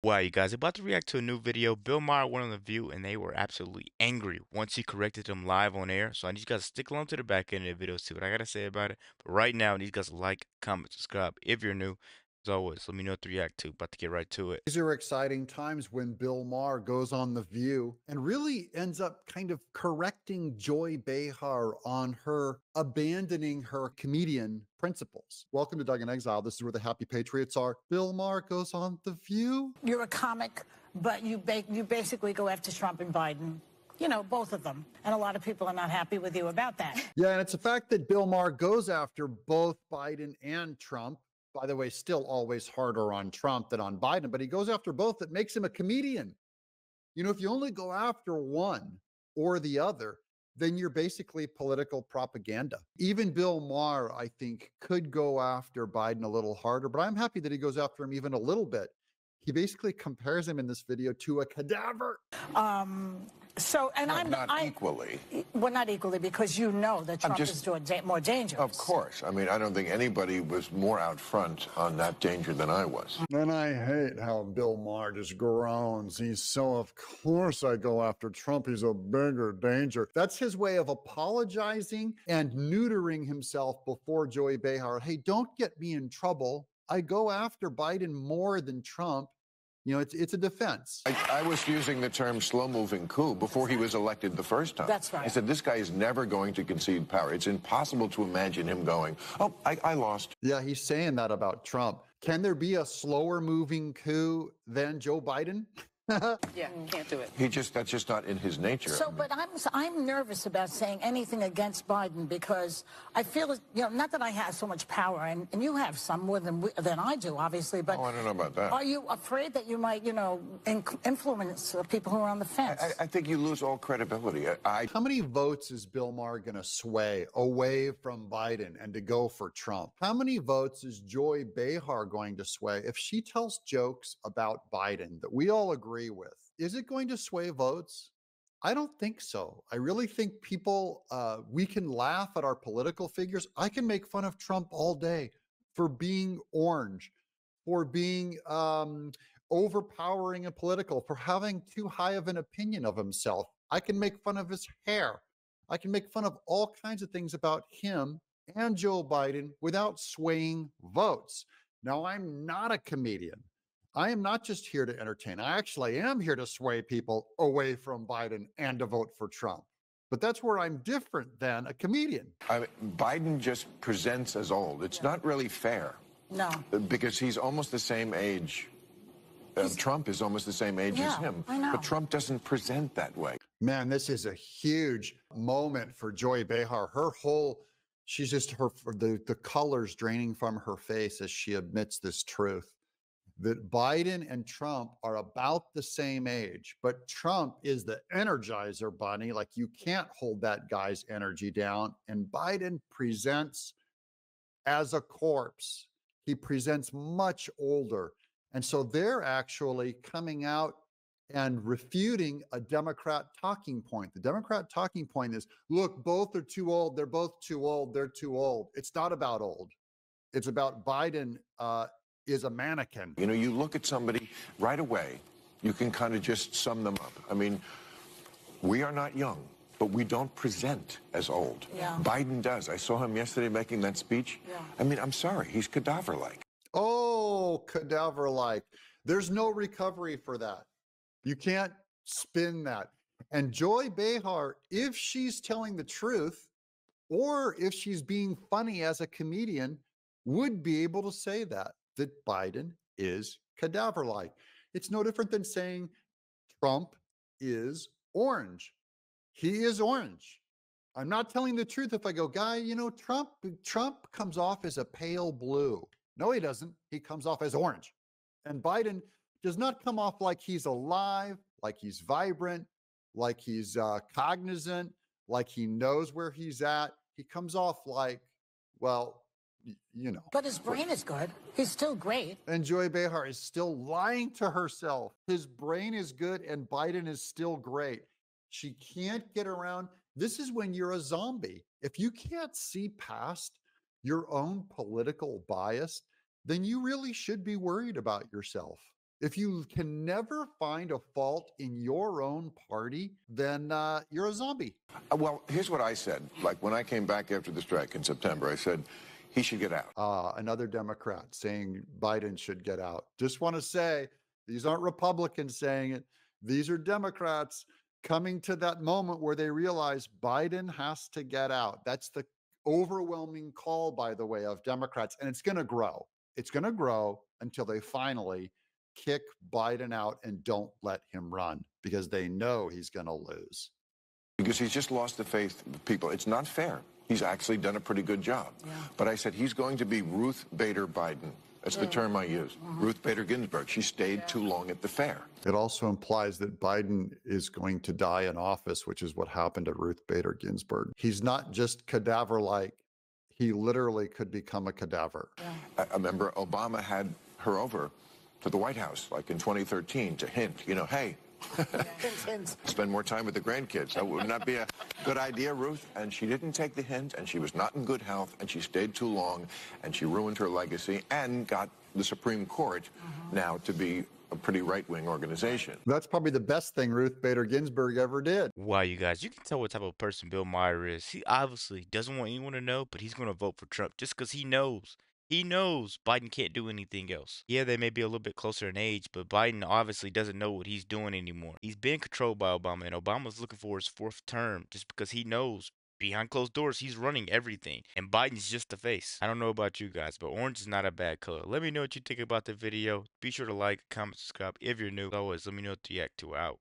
Wow, you guys, about to react to a new video. Bill Maher went on The View, and they were absolutely angry once he corrected them live on air. So I need you guys to stick along to the back end of the video, see what I gotta say about it. But right now, I need you guys to like, comment, subscribe if you're new. As always, let me know what to react to. About to get right to it. These are exciting times when Bill Maher goes on The View and really ends up kind of correcting Joy Behar on her abandoning her comedian principles. Welcome to Doug in Exile. This is where the happy patriots are. Bill Maher goes on The View. You're a comic, but you basically go after Trump and Biden. You know, both of them. And a lot of people are not happy with you about that. Yeah, and it's a fact that Bill Maher goes after both Biden and Trump. By the way, still always harder on Trump than on Biden, but he goes after both. That makes him a comedian. You know, if you only go after one or the other, then you're basically political propaganda. Even Bill Maher, I think, could go after Biden a little harder, but I'm happy that he goes after him even a little bit. He basically compares him in this video to a cadaver. And No, not equally. well, not equally, because you know that Trump just- is more dangerous. Of course. I mean, I don't think anybody was more out front on that danger than I was. And I hate how Bill Maher just groans. He's so, of course I go after Trump. He's a bigger danger. That's his way of apologizing and neutering himself before Joy Behar. Hey, don't get me in trouble. I go after Biden more than Trump. You know, it's a defense. I was using the term slow-moving coup before he was elected the first time. That's right. I said, this guy is never going to concede power. It's impossible to imagine him going, oh, I lost. Yeah, he's saying that about Trump. Can there be a slower moving coup than Joe Biden? Yeah, can't do it. That's just not in his nature. So, but I'm nervous about saying anything against Biden because I feel, not that I have so much power, and you have some more than I do, obviously, but Oh, I don't know about that. are you afraid that you might, influence people who are on the fence? I think you lose all credibility. How many votes is Bill Maher going to sway away from Biden and to go for Trump? How many votes is Joy Behar going to sway if she tells jokes about Biden that we all agree with? Is it going to sway votes? I don't think so. I really think people, we can laugh at our political figures. I can make fun of Trump all day for being orange, for being overpowering and political, for having too high of an opinion of himself. I can make fun of his hair. I can make fun of all kinds of things about him and Joe Biden without swaying votes. Now, I'm not a comedian. I am not just here to entertain. I actually am here to sway people away from Biden and to vote for Trump. But that's where I'm different than a comedian. Biden just presents as old. It's not really fair. No. Because he's almost the same age. Trump is almost the same age as him. I know. But Trump doesn't present that way. Man, this is a huge moment for Joy Behar. She's just the colors draining from her face as she admits this truth. That Biden and Trump are about the same age, but Trump is the energizer bunny. Like, you can't hold that guy's energy down. And Biden presents as a corpse. He presents much older. And so they're actually coming out and refuting a Democrat talking point. The Democrat talking point is, look, both are too old. They're both too old. They're too old. It's not about old. It's about Biden is a mannequin. You know, you look at somebody right away, you can kind of just sum them up. I mean, we are not young, but we don't present as old. Yeah. Biden does. I saw him yesterday making that speech. Yeah. I mean, I'm sorry, he's cadaver-like. Oh, cadaver-like. There's no recovery for that. You can't spin that. And Joy Behar, if she's telling the truth, or if she's being funny as a comedian, would be able to say that Biden is cadaver-like. It's no different than saying Trump is orange. He is orange. I'm not telling the truth if I go, guy, Trump comes off as a pale blue. No, he doesn't. He comes off as orange. And Biden does not come off like he's alive, like he's vibrant, like he's cognizant, like he knows where he's at. He comes off like, well, But his brain is good. He's still great. And Joy Behar is still lying to herself. His brain is good and Biden is still great. She can't get around. This is when you're a zombie. If you can't see past your own political bias, then you really should be worried about yourself. If you can never find a fault in your own party, then you're a zombie. Well, here's what I said. Like when I came back after the strike in September, I said he should get out. Another Democrat saying Biden should get out. Just want to say these aren't Republicans saying it. These are Democrats coming to that moment where they realize Biden has to get out. That's the overwhelming call, by the way, of Democrats. And it's going to grow. It's going to grow until they finally kick Biden out and don't let him run because they know he's going to lose. Because he's just lost the faith of people. It's not fair. He's actually done a pretty good job. Yeah. But I said he's going to be Ruth Bader Biden. That's the term I used. Ruth Bader Ginsburg. She stayed too long at the fair. It also implies that Biden is going to die in office, which is what happened to Ruth Bader Ginsburg. He's not just cadaver-like. He literally could become a cadaver. Yeah. I remember Obama had her over to the White House, like in 2013, to hint, hey, spend more time with the grandkids. That would not be a good idea, Ruth. And she didn't take the hint, and she was not in good health, and she stayed too long, and she ruined her legacy and got the Supreme Court now to be a pretty right-wing organization. That's probably the best thing Ruth Bader Ginsburg ever did. Wow, you guys, you can tell what type of person Bill Maher is. He obviously doesn't want anyone to know, but he's going to vote for Trump just because he knows. He knows Biden can't do anything else. Yeah, they may be a little bit closer in age, but Biden obviously doesn't know what he's doing anymore. He's being controlled by Obama, and Obama's looking for his fourth term just because he knows behind closed doors he's running everything, and Biden's just the face. I don't know about you guys, but orange is not a bad color. Let me know what you think about the video. Be sure to like, comment, subscribe if you're new. Always, let me know what to react to. Out.